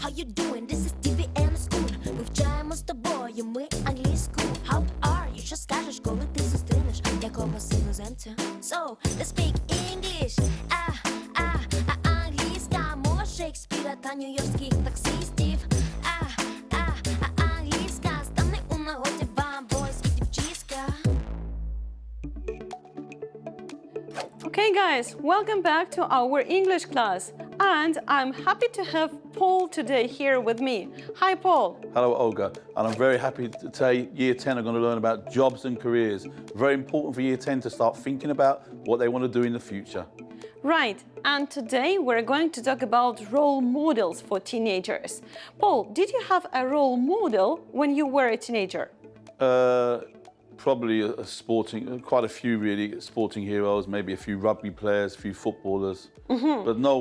how you doing? This is Tavi and School. Вивчаємо з тобою ми англійську. How are you? Що скажеш, коли ти зустрінеш якогось іноземця? So, let's speak English. Англійська мова Шекспіра та нью-йоркських таксистів. Англійська стане у нагоді вам, boys і дівчиська. Okay guys, welcome back to our English class. And I'm happy to have Paul today here with me. Hi Paul. Hello Olga, and I'm very happy to say Year 10 are going to learn about jobs and careers. Very important for Year 10 to start thinking about what they want to do in the future. Right, and today we're going to talk about role models for teenagers. Paul, did you have a role model when you were a teenager? Probably quite a few really, sporting heroes, maybe a few rugby players, a few footballers. But no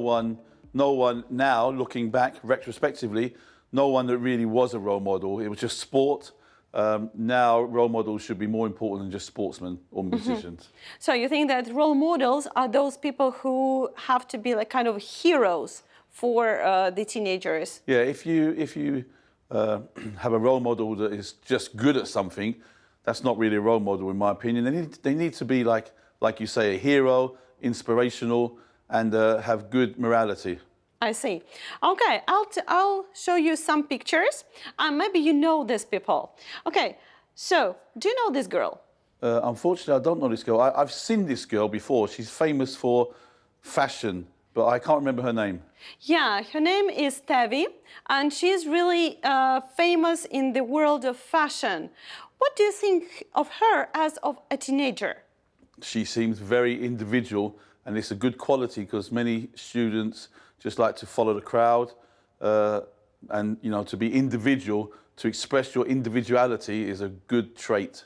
one now, looking back retrospectively, no one that really was a role model. It was just sport. Now role models should be more important than just sportsmen or musicians. So you think that role models are those people who have to be like kind of heroes for the teenagers? Yeah, if you have a role model that is just good at something, that's not really a role model in my opinion. They need to be like you say, a hero, inspirational, and have good morality. I see. Okay, I'll show you some pictures, and maybe you know these people. Okay, so do you know this girl? Unfortunately, I don't know this girl. I've seen this girl before. She's famous for fashion, but I can't remember her name. Yeah, her name is Tavi, and she's really famous in the world of fashion. What do you think of her as of a teenager? She seems very individual, and it's a good quality because many students just like to follow the crowd, and to be individual, to express your individuality is a good trait.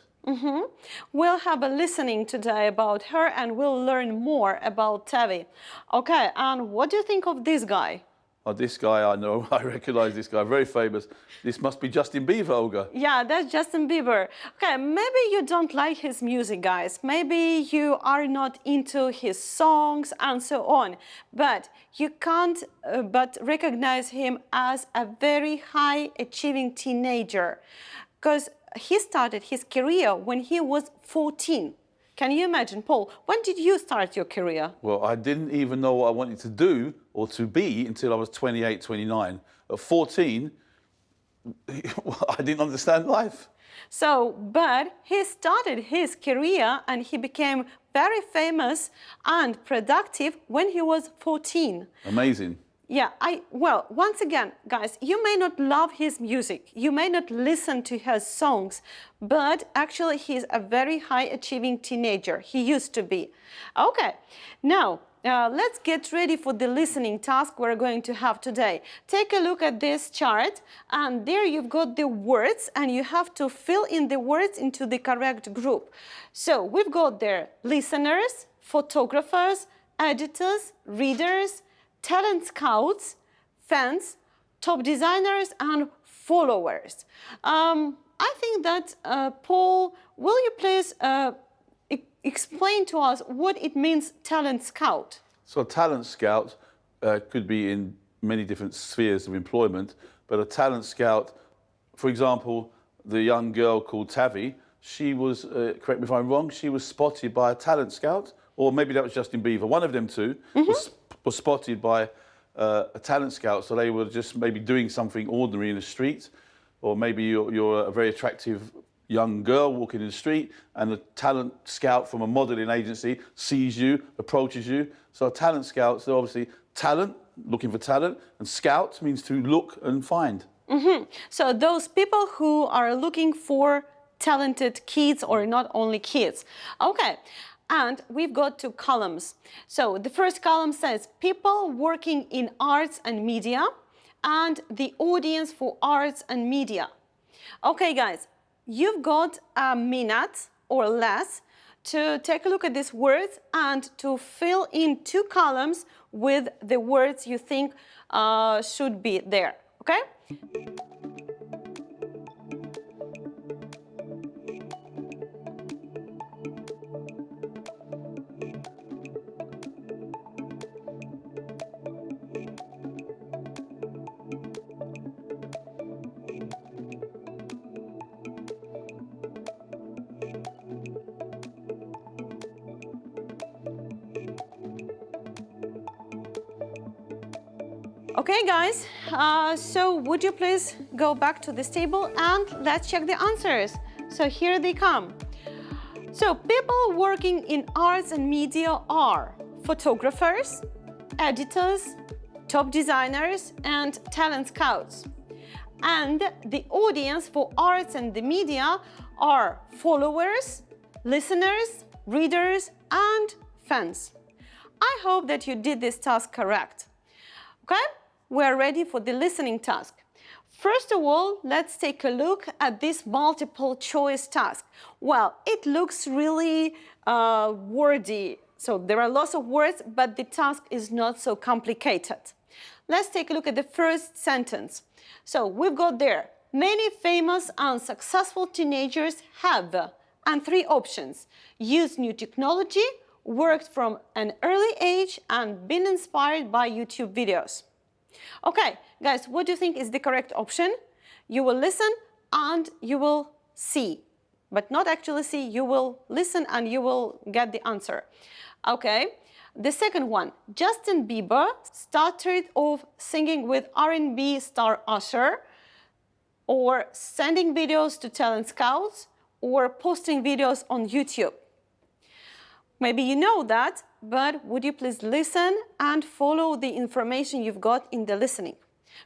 We'll have a listening today about her, and we'll learn more about Tavi. Okay, and what do you think of this guy? Oh, this guy I know, I recognize this guy, very famous. This must be Justin Bieber, Olga. Yeah, that's Justin Bieber. Okay, maybe you don't like his music, guys. Maybe you are not into his songs and so on. But you can't but recognize him as a very high achieving teenager. Because he started his career when he was 14. Can you imagine, Paul, when did you start your career? Well, I didn't even know what I wanted to do or to be until I was 28, 29. At 14, I didn't understand life. So, but he started his career and he became very famous and productive when he was 14. Amazing. Yeah, well, once again, guys, you may not love his music, you may not listen to his songs, but actually he's a very high achieving teenager. He used to be. Okay, now let's get ready for the listening task we're going to have today. Take a look at this chart, and there you've got the words, and you have to fill in the words into the correct group. So we've got there listeners, photographers, editors, readers, talent scouts, fans, top designers, and followers. I think that, Paul, will you please explain to us what it means, talent scout? So a talent scout could be in many different spheres of employment, but a talent scout, for example, the young girl called Tavi, she was, correct me if I'm wrong, she was spotted by a talent scout, or maybe that was Justin Bieber. One of them two was spotted by a talent scout, so they were just maybe doing something ordinary in the street, or maybe you're a very attractive young girl walking in the street, and a talent scout from a modeling agency sees you, approaches you. So talent scouts, they're obviously talent, looking for talent, and scout means to look and find. So those people who are looking for talented kids, or not only kids. Okay. And we've got two columns. So the first column says people working in arts and media, and the audience for arts and media. Okay, guys, you've got a minute or less to take a look at these words and to fill in two columns with the words you think should be there, okay? Okay, guys, so would you please go back to this table and let's check the answers. So here they come. So people working in arts and media are photographers, editors, top designers, and talent scouts. And the audience for arts and the media are followers, listeners, readers, and fans. I hope that you did this task correct. Okay, we're ready for the listening task. First of all, let's take a look at this multiple choice task. Well, it looks really wordy. So there are lots of words, but the task is not so complicated. Let's take a look at the first sentence. So we've got there, many famous and successful teenagers have, and three options: used new technology, worked from an early age, and been inspired by YouTube videos. Okay, guys, what do you think is the correct option? You will listen and you will see, but not actually see, you will listen and you will get the answer. Okay, the second one, Justin Bieber started off singing with R&B star Usher, or sending videos to talent scouts, or posting videos on YouTube. Maybe you know that, but would you please listen and follow the information you've got in the listening?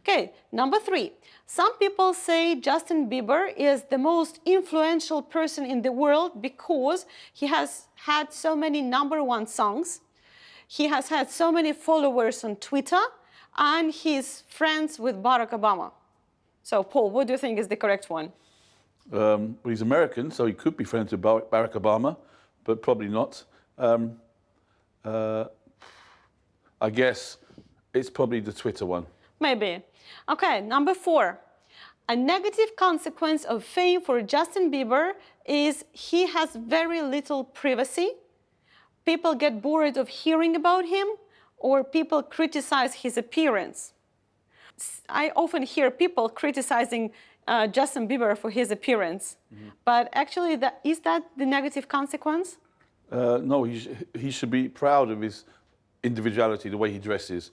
Okay, number three. Some people say Justin Bieber is the most influential person in the world because he has had so many #1 songs. He has had so many followers on Twitter, and he's friends with Barack Obama. So, Paul, what do you think is the correct one? Well, he's American, so he could be friends with Barack Obama, but probably not. I guess it's probably the Twitter one. Maybe. Okay, number four. A negative consequence of fame for Justin Bieber is he has very little privacy. People get bored of hearing about him, or people criticize his appearance. I often hear people criticizing Justin Bieber for his appearance, but actually, is that the negative consequence? No, he should be proud of his individuality, the way he dresses.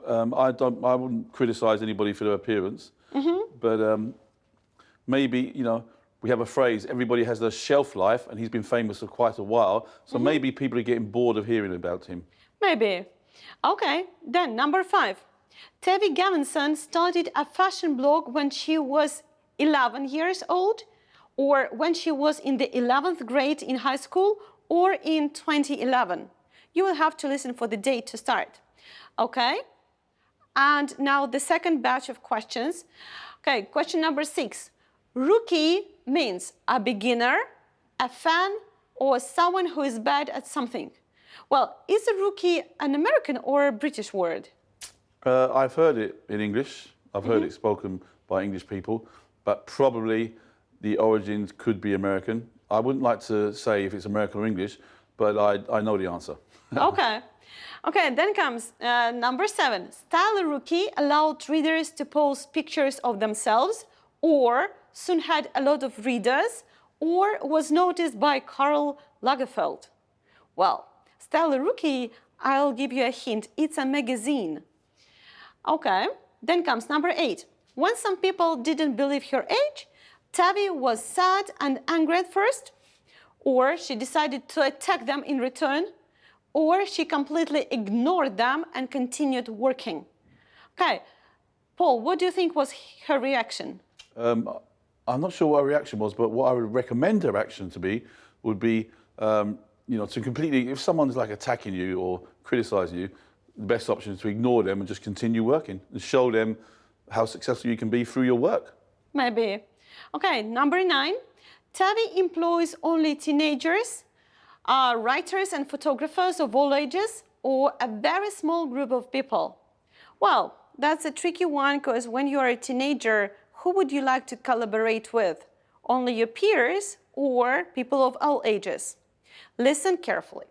I wouldn't criticize anybody for their appearance, but maybe, you know, we have a phrase, everybody has their shelf life, and he's been famous for quite a while, so maybe people are getting bored of hearing about him. Maybe. Okay, then number five. Tavi Gevinson started a fashion blog when she was 11 years old, or when she was in the 11th grade in high school, or in 2011. You will have to listen for the date to start. Okay? And now the second batch of questions. Okay, question number 6. Rookie means a beginner, a fan, or someone who is bad at something. Well, is a rookie an American or a British word? I've heard it in English. I've heard it spoken by English people, but probably the origins could be American. I wouldn't like to say if it's American or English, but I know the answer. Okay. Okay, then comes number 7. Style Rookie allowed readers to post pictures of themselves, or soon had a lot of readers, or was noticed by Karl Lagerfeld. Well, Style Rookie, I'll give you a hint, it's a magazine. Okay, then comes number 8. When some people didn't believe her age, Tavi was sad and angry at first, or she decided to attack them in return, or she completely ignored them and continued working. Okay, Paul, what do you think was her reaction? I'm not sure what her reaction was, but what I would recommend her action to be would be, you know, to completely, if someone's like attacking you or criticizing you, the best option is to ignore them and just continue working and show them how successful you can be through your work. Maybe. Okay, number 9. Tavi employs only teenagers, writers and photographers of all ages, or a very small group of people. Well, that's a tricky one, because when you are a teenager, who would you like to collaborate with? Only your peers or people of all ages? Listen carefully.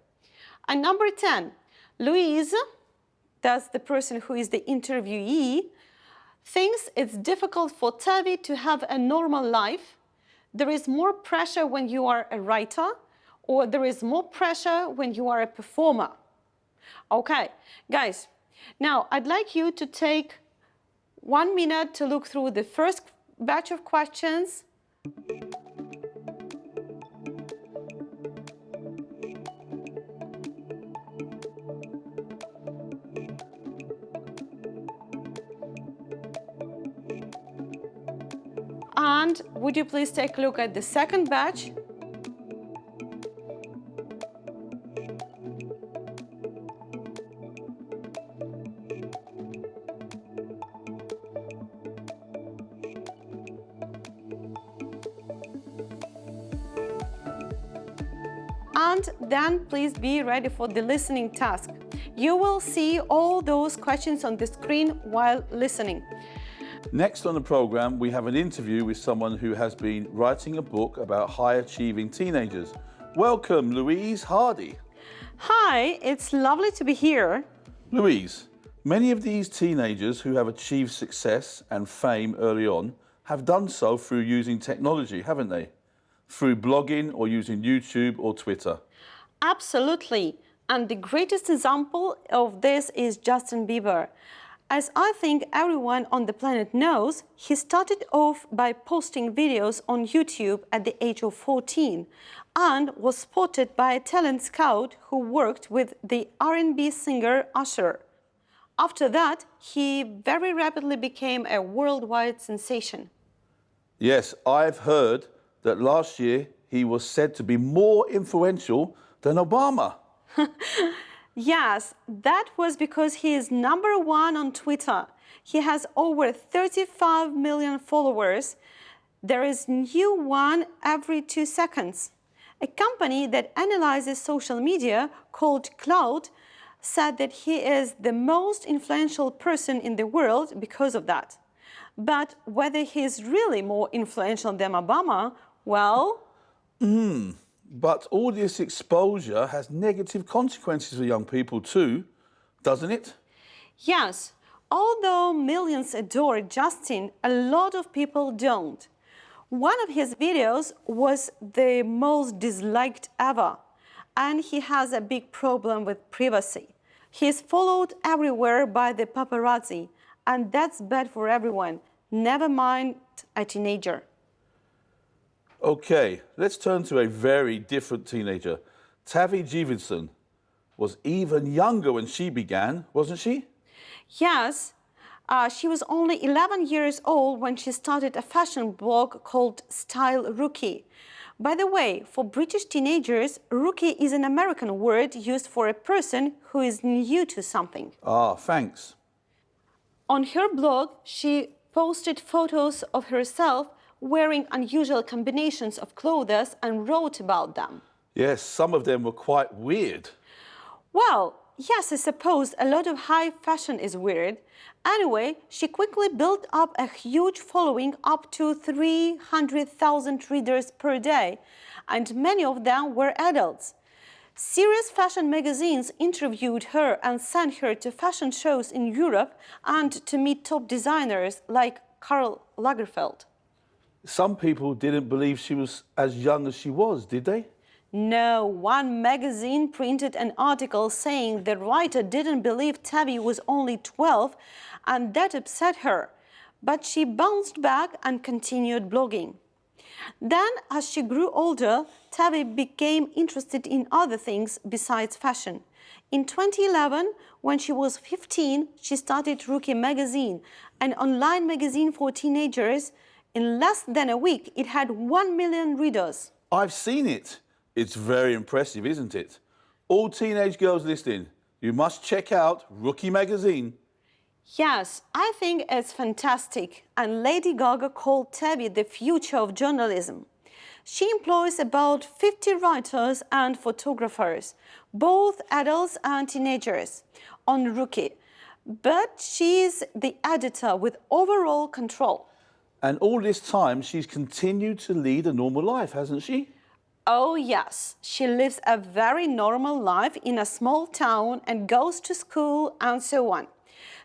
And number 10, Louise, that's the person who is the interviewee, thinks it's difficult for Tavi to have a normal life. There is more pressure when you are a writer, or there is more pressure when you are a performer. Okay, guys, Now, I'd like you to take 1 minute to look through the first batch of questions. And would you please take a look at the second batch? And then please be ready for the listening task. You will see all those questions on the screen while listening. Next on the program, we have an interview with someone who has been writing a book about high-achieving teenagers. Welcome, Louise Hardy. Hi, it's lovely to be here. Louise, many of these teenagers who have achieved success and fame early on have done so through using technology, haven't they? Through blogging or using YouTube or Twitter. Absolutely. And the greatest example of this is Justin Bieber. As I think everyone on the planet knows, he started off by posting videos on YouTube at the age of 14 and was spotted by a talent scout who worked with the R&B singer Usher. After that, he very rapidly became a worldwide sensation. Yes, I've heard that last year he was said to be more influential than Obama. Yes, that was because he is #1 on Twitter. He has over 35 million followers. There is new one every 2 seconds. A company that analyzes social media called Cloud said that he is the most influential person in the world because of that. But whether he is really more influential than Obama, well... But all this exposure has negative consequences for young people too, doesn't it? Yes, although millions adore Justin, a lot of people don't. One of his videos was the most disliked ever, and he has a big problem with privacy. He is followed everywhere by the paparazzi, and that's bad for everyone, never mind a teenager. Okay, let's turn to a very different teenager. Tavi Gevinson was even younger when she began, wasn't she? Yes, she was only 11 years old when she started a fashion blog called Style Rookie. By the way, for British teenagers, rookie is an American word used for a person who is new to something. Ah, thanks. On her blog, she posted photos of herself wearing unusual combinations of clothes and wrote about them. Yes, some of them were quite weird. Well, yes, I suppose a lot of high fashion is weird. Anyway, she quickly built up a huge following, up to 300,000 readers per day, and many of them were adults. Serious fashion magazines interviewed her and sent her to fashion shows in Europe and to meet top designers like Karl Lagerfeld. Some people didn't believe she was as young as she was, did they? No, one magazine printed an article saying the writer didn't believe Tavi was only 12, and that upset her. But she bounced back and continued blogging. Then, as she grew older, Tavi became interested in other things besides fashion. In 2011, when she was 15, she started Rookie magazine, an online magazine for teenagers. In less than a week, it had 1 million readers. I've seen it. It's very impressive, isn't it? All teenage girls listening, you must check out Rookie magazine. Yes, I think it's fantastic. And Lady Gaga called Tavi the future of journalism. She employs about 50 writers and photographers, both adults and teenagers, on Rookie. But she's the editor with overall control. And all this time, she's continued to lead a normal life, hasn't she? Oh, yes. She lives a very normal life in a small town and goes to school and so on.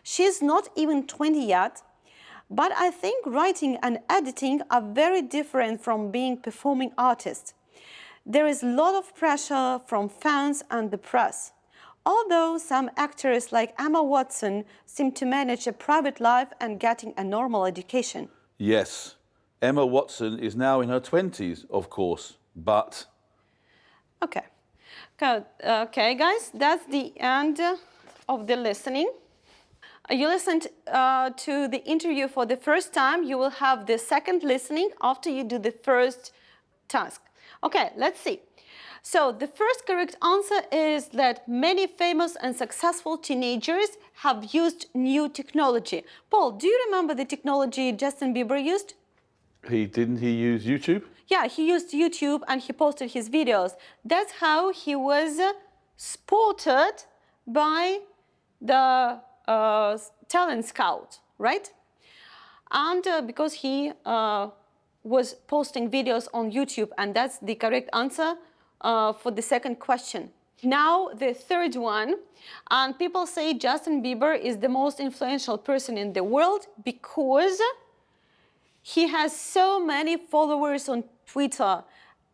She's not even 20 yet, but I think writing and editing are very different from being performing artists. There is a lot of pressure from fans and the press. Although some actors like Emma Watson seem to manage a private life and getting a normal education. Yes, Emma Watson is now in her 20s, of course, but... Okay. Okay, guys, that's the end of the listening. You listened to the interview for the first time. You will have the second listening after you do the first task. Okay, let's see. So the first correct answer is that many famous and successful teenagers have used new technology. Paul, do you remember the technology Justin Bieber used? Didn't he use YouTube? Yeah, he used YouTube and he posted his videos. That's how he was spotted by the talent scout, right? And because he was posting videos on YouTube, and that's the correct answer for the second question. Now the third one, and people say Justin Bieber is the most influential person in the world because he has so many followers on Twitter,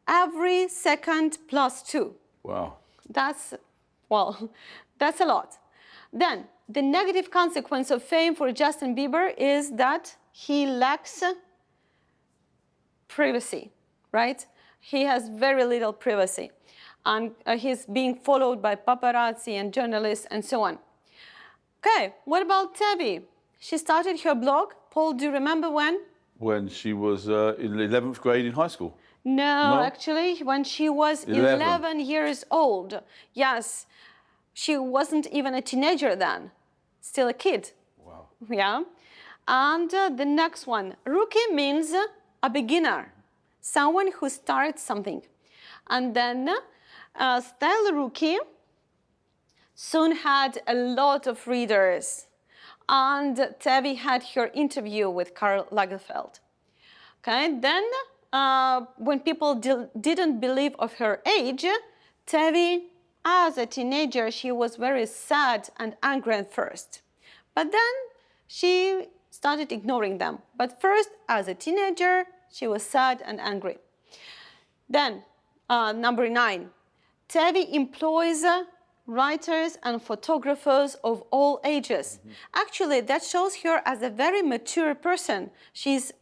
every second +2. Wow. That's a lot. Then, the negative consequence of fame for Justin Bieber is that he lacks privacy, right? He has very little privacy. And he's being followed by paparazzi and journalists and so on. Okay, what about Tavi? She started her blog. Paul, do you remember when? When she was in the 11th grade in high school. No, No? actually, when she was 11. 11 years old. Yes, she wasn't even a teenager then, still a kid. Wow. Yeah. And the next one, rookie means a beginner, someone who starts something. And then Style Rookie soon had a lot of readers. And Tavi had her interview with Karl Lagerfeld. Okay, then when people didn't believe of her age, Tavi, as a teenager, she was very sad and angry at first. But then she started ignoring them. But first, as a teenager, she was sad and angry. Then, number 9, Tavi employs writers and photographers of all ages. Actually, that shows her as a very mature person. She's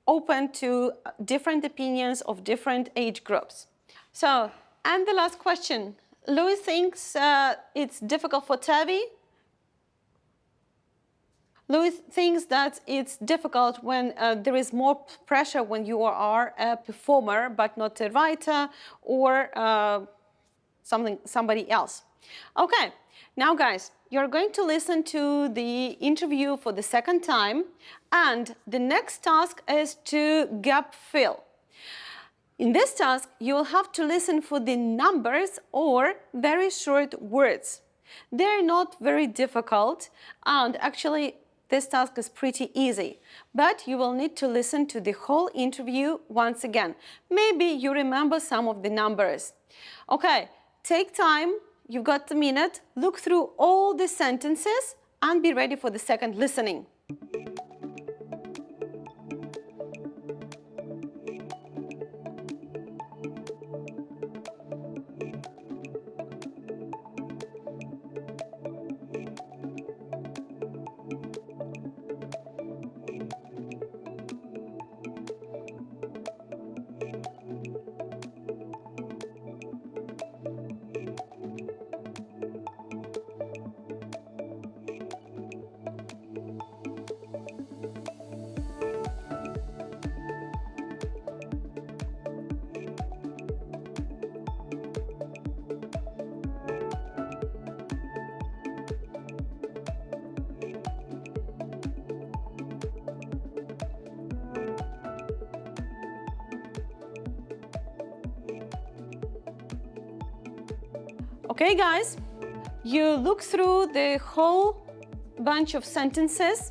open to different opinions of different age groups. So, and the last question. Louis thinks it's difficult for Tavi. Louis thinks that it's difficult when there is more pressure when you are a performer, but not a writer or somebody else. Okay, now guys, you're going to listen to the interview for the second time, and the next task is to gap fill. In this task, you will have to listen for the numbers or very short words. They're not very difficult, and actually this task is pretty easy, but you will need to listen to the whole interview once again. Maybe you remember some of the numbers. Okay, take time. You've got a minute, look through all the sentences and be ready for the second listening. Okay, guys, you look through the whole bunch of sentences.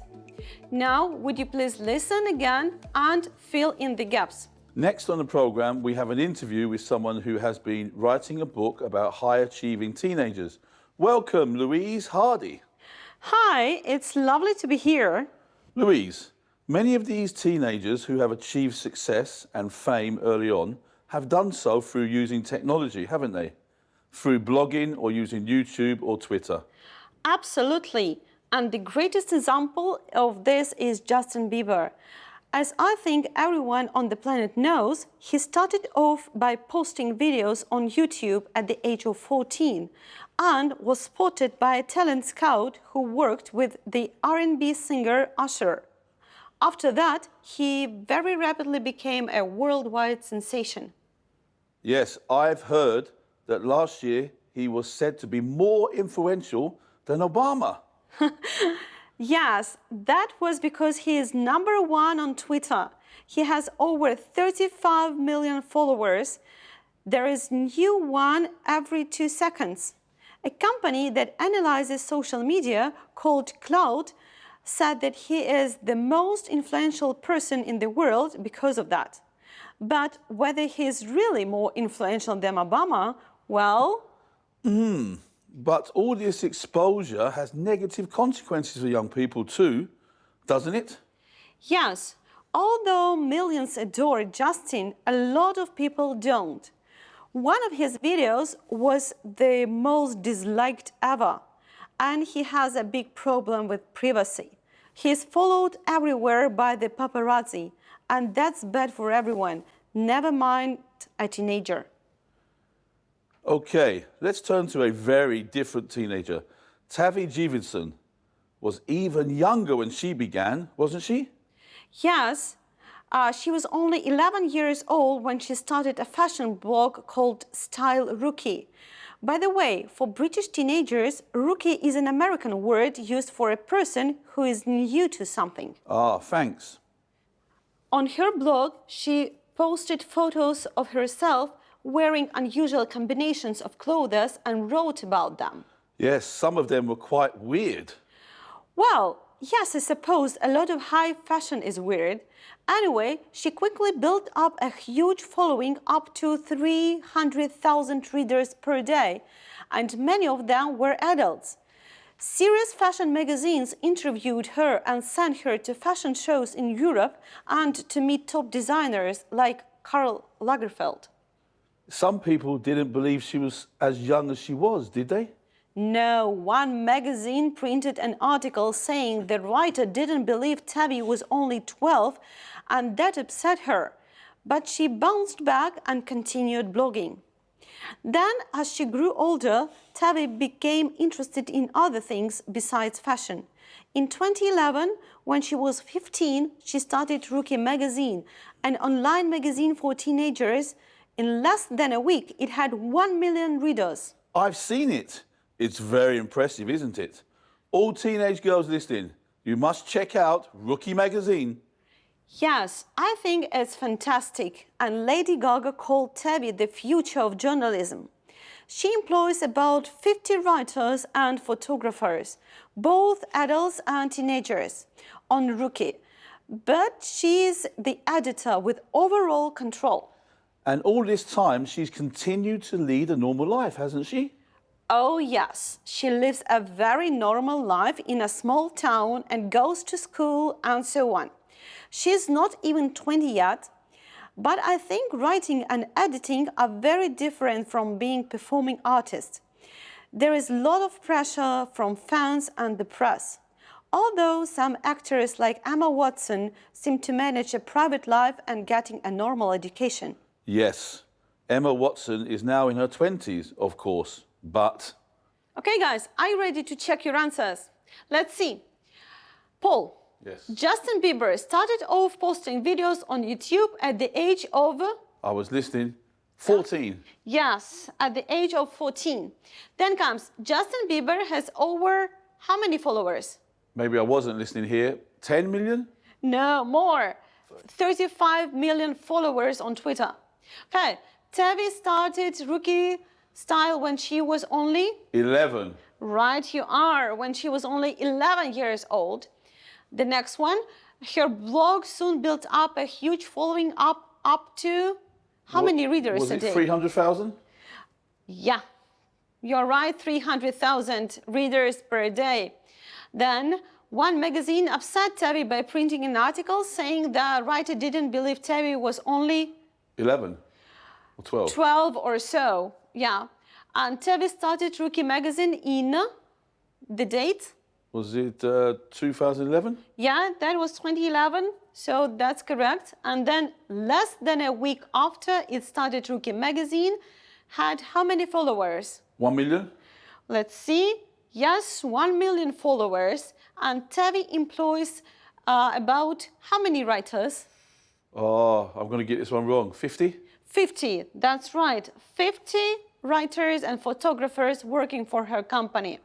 Now, would you please listen again and fill in the gaps? Next on the program, we have an interview with someone who has been writing a book about high-achieving teenagers. Welcome, Louise Hardy. Hi, it's lovely to be here. Louise, many of these teenagers who have achieved success and fame early on have done so through using technology, haven't they? through blogging or using YouTube or Twitter? Absolutely. And the greatest example of this is Justin Bieber. As I think everyone on the planet knows, he started off by posting videos on YouTube at the age of 14 and was spotted by a talent scout who worked with the R&B singer Usher. After that, he very rapidly became a worldwide sensation. Yes, I've heard that last year he was said to be more influential than Obama. Yes, that was because he is number one on Twitter. He has over 35 million followers. There is new one every 2 seconds. A company that analyzes social media called Cloud said that he is the most influential person in the world because of that. But whether he is really more influential than Obama, well... But all this exposure has negative consequences for young people too, doesn't it? Yes, although millions adore Justin, a lot of people don't. One of his videos was the most disliked ever, and he has a big problem with privacy. He is followed everywhere by the paparazzi, and that's bad for everyone, never mind a teenager. Okay, let's turn to a very different teenager. Tavi Gevinson was even younger when she began, wasn't she? Yes, she was only 11 years old when she started a fashion blog called Style Rookie. By the way, for British teenagers, rookie is an American word used for a person who is new to something. Ah, thanks. On her blog, she posted photos of herself wearing unusual combinations of clothes and wrote about them. Yes, some of them were quite weird. Well, yes, I suppose a lot of high fashion is weird. Anyway, she quickly built up a huge following, up to 300,000 readers per day, and many of them were adults. Serious fashion magazines interviewed her and sent her to fashion shows in Europe and to meet top designers like Karl Lagerfeld. Some people didn't believe she was as young as she was, did they? No, one magazine printed an article saying the writer didn't believe Tavi was only 12, and that upset her. But she bounced back and continued blogging. Then, as she grew older, Tavi became interested in other things besides fashion. In 2011, when she was 15, she started Rookie magazine, an online magazine for teenagers. In less than a week, it had 1 million readers. I've seen it. It's very impressive, isn't it? All teenage girls listening, you must check out Rookie magazine. Yes, I think it's fantastic. And Lady Gaga called Tavi the future of journalism. She employs about 50 writers and photographers, both adults and teenagers, on Rookie. But she's the editor with overall control. And all this time, she's continued to lead a normal life, hasn't she? Oh yes, she lives a very normal life in a small town and goes to school and so on. She's not even 20 yet, but I think writing and editing are very different from being performing artists. There is a lot of pressure from fans and the press. Although some actors like Emma Watson seem to manage a private life and getting a normal education. Yes. Emma Watson is now in her 20s, of course, but... Okay, guys, are you ready to check your answers? Let's see. Paul. Yes. Justin Bieber started off posting videos on YouTube at the age of... I was listening. 14. Yes, at the age of 14. Then comes Justin Bieber has over how many followers? Maybe I wasn't listening here. 10 million? No, more. 35 million followers on Twitter. Okay, Tavi started Rookie style when she was only... 11. Right, you are, when she was only 11 years old. The next one, her blog soon built up a huge following up to... How many readers was a it day? 300,000? Yeah, you're right, 300,000 readers per day. Then one magazine upset Tavi by printing an article saying the writer didn't believe Tavi was only 11 or 12. 12 or so, yeah. And Tavi started Rookie magazine in the date? Was it 2011? Yeah, that was 2011, so that's correct. And then less than a week after it started Rookie magazine, had how many followers? 1 million? Let's see. Yes, 1 million followers. And Tavi employs about how many writers? Oh, I'm going to get this one wrong. 50? 50, that's right. 50 writers and photographers working for her company.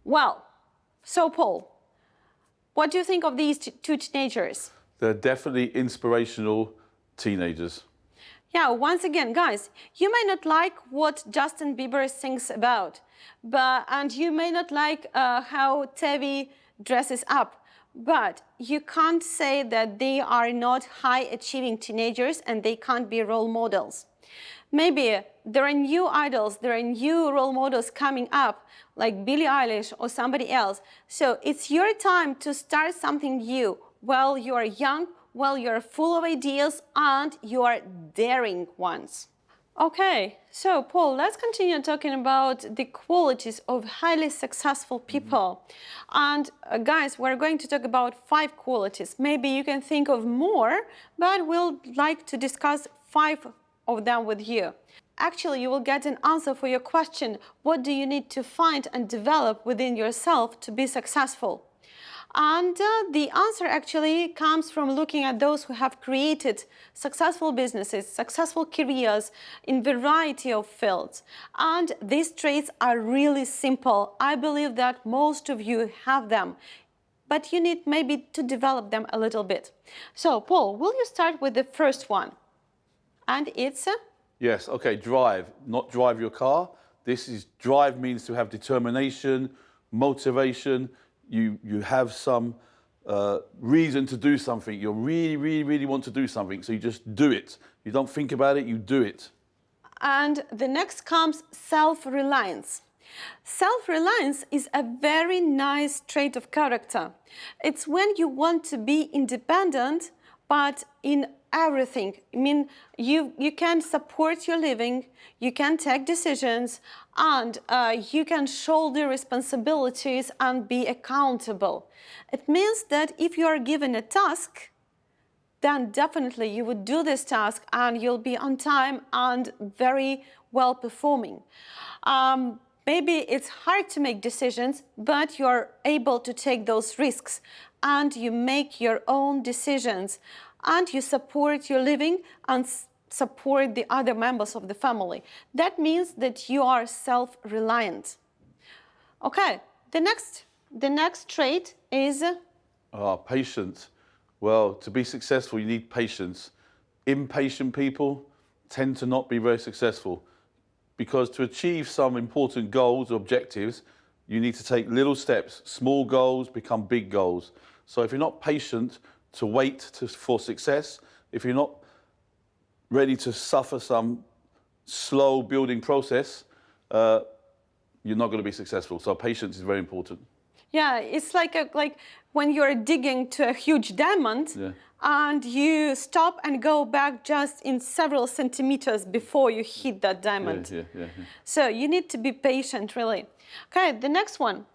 Well, so Paul, what do you think of these two teenagers? They're definitely inspirational teenagers. Yeah, once again, guys, you may not like what Justin Bieber sings about, and you may not like how Tavi dresses up, but you can't say that they are not high-achieving teenagers and they can't be role models. Maybe there are new idols, there are new role models coming up, like Billie Eilish or somebody else. So it's your time to start something new while you are young, while you're full of ideas and you are daring ones. Okay, so Paul, let's continue talking about the qualities of highly successful people. And guys, we're going to talk about 5 qualities. Maybe you can think of more, but we'll like to discuss 5 of them with you. Actually, you will get an answer for your question, what do you need to find and develop within yourself to be successful? And the answer actually comes from looking at those who have created successful businesses, successful careers in variety of fields. And these traits are really simple. I believe that most of you have them, but you need maybe to develop them a little bit. So, Paul, will you start with the first one? And it's... Yes, okay, drive, not drive your car. This is, drive means to have determination, motivation. You have some reason to do something. You really want to do something, so you just do it. You don't think about it, you do it. And the next comes self-reliance. Self-reliance is a very nice trait of character. It's when you want to be independent, but in everything. I mean, you can support your living, you can take decisions, and you can shoulder responsibilities and be accountable. It means that if you are given a task, then definitely you would do this task and you'll be on time and very well performing. Maybe it's hard to make decisions, but you're able to take those risks and you make your own decisions and you support your living and support the other members of the family. That means that you are self-reliant. Okay, the next trait is... Patience. Well, to be successful, you need patience. Impatient people tend to not be very successful because to achieve some important goals or objectives, you need to take little steps. Small goals become big goals. So if you're not patient to wait for success, if you're not ready to suffer some slow building process, you're not going to be successful. So patience is very important. Yeah, it's like when you're digging to a huge diamond and you stop and go back just in several centimeters before you hit that diamond. Yeah. So you need to be patient, really. Okay, the next one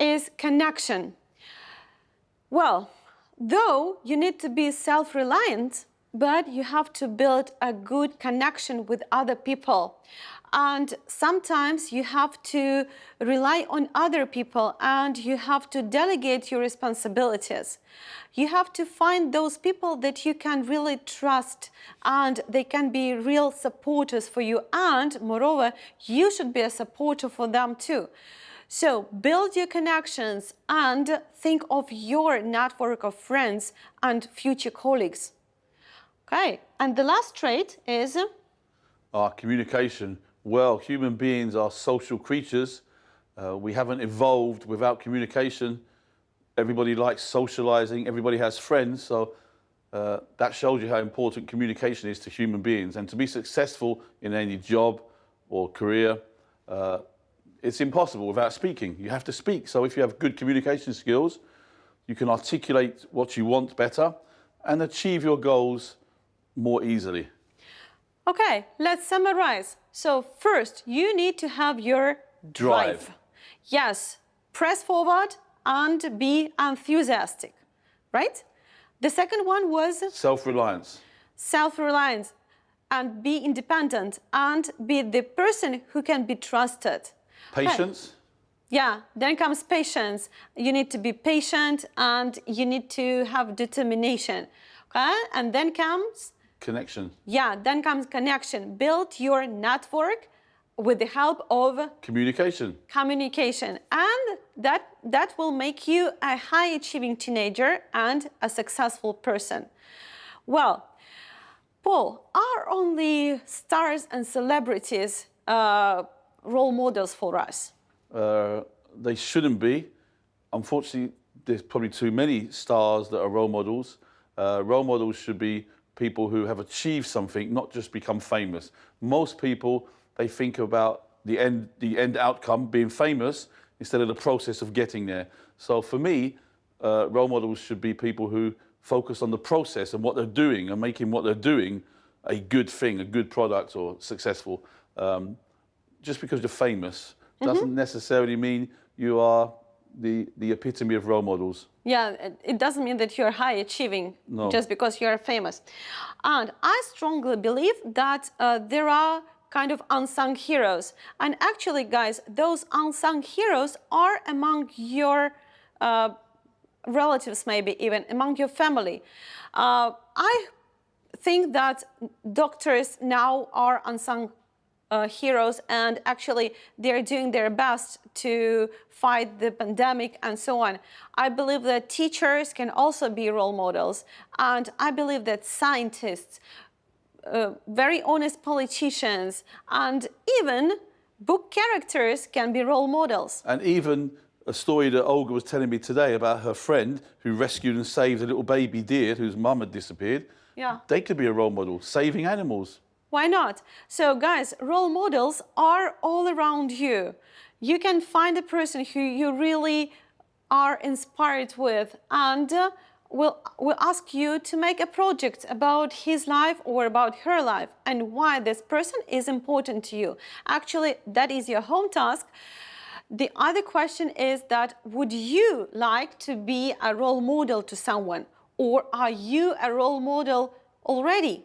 is connection. Well, though you need to be self-reliant, but you have to build a good connection with other people. And sometimes you have to rely on other people and you have to delegate your responsibilities. You have to find those people that you can really trust and they can be real supporters for you. And moreover, you should be a supporter for them too. So build your connections and think of your network of friends and future colleagues. Okay, and the last trait is? Communication. Well, human beings are social creatures. We haven't evolved without communication. Everybody likes socializing, everybody has friends, so that shows you how important communication is to human beings. And to be successful in any job or career, it's impossible without speaking. You have to speak. So if you have good communication skills, you can articulate what you want better and achieve your goals more easily. Okay, let's summarize. So first, you need to have your drive. Yes, press forward and be enthusiastic, right? The second one was Self-reliance. self-reliance and be independent and be the person who can be trusted. Patience. Yeah, then comes patience. You need to be patient and you need to have determination. Okay, and then comes Connection. then comes connection. Build your network with the help of Communication. communication. And that will make you a high-achieving teenager and a successful person. Well, Paul, are only stars and celebrities role models for us? They shouldn't be. Unfortunately, there's probably too many stars that are role models. Role models should be people who have achieved something, not just become famous. Most people, they think about the end outcome, being famous, instead of the process of getting there. So for me, role models should be people who focus on the process and what they're doing and making what they're doing a good thing, a good product or successful. Just because you're famous doesn't necessarily mean you are the epitome of role models. Yeah, it doesn't mean that you're high achieving just because you're famous. And I strongly believe that there are kind of unsung heroes. And actually, guys, those unsung heroes are among your relatives, maybe even among your family. I think that doctors now are unsung heroes, and actually they're doing their best to fight the pandemic and so on. I believe that teachers can also be role models, and I believe that scientists, very honest politicians, and even book characters can be role models. And even a story that Olga was telling me today about her friend who rescued and saved a little baby deer whose mum had disappeared. Yeah. They could be a role model, saving animals. Why not? So guys, role models are all around you. You can find a person who you really are inspired with, and we'll ask you to make a project about his life or about her life and why this person is important to you. Actually, that is your home task. The other question is that would you like to be a role model to someone, or are you a role model already?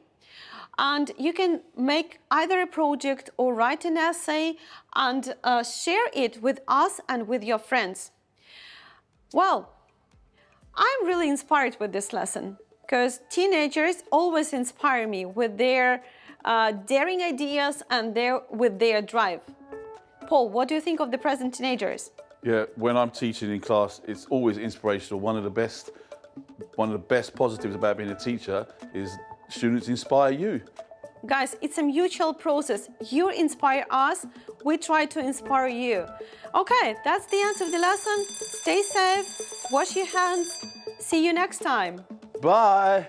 And you can make either a project or write an essay and share it with us and with your friends. Well, I'm really inspired with this lesson because teenagers always inspire me with their daring ideas and with their drive. Paul, what do you think of the present teenagers? Yeah, when I'm teaching in class, it's always inspirational. One of the best positives about being a teacher is students inspire you. Guys, it's a mutual process. You inspire us, we try to inspire you. Okay, that's the end of the lesson. Stay safe, wash your hands. See you next time. Bye.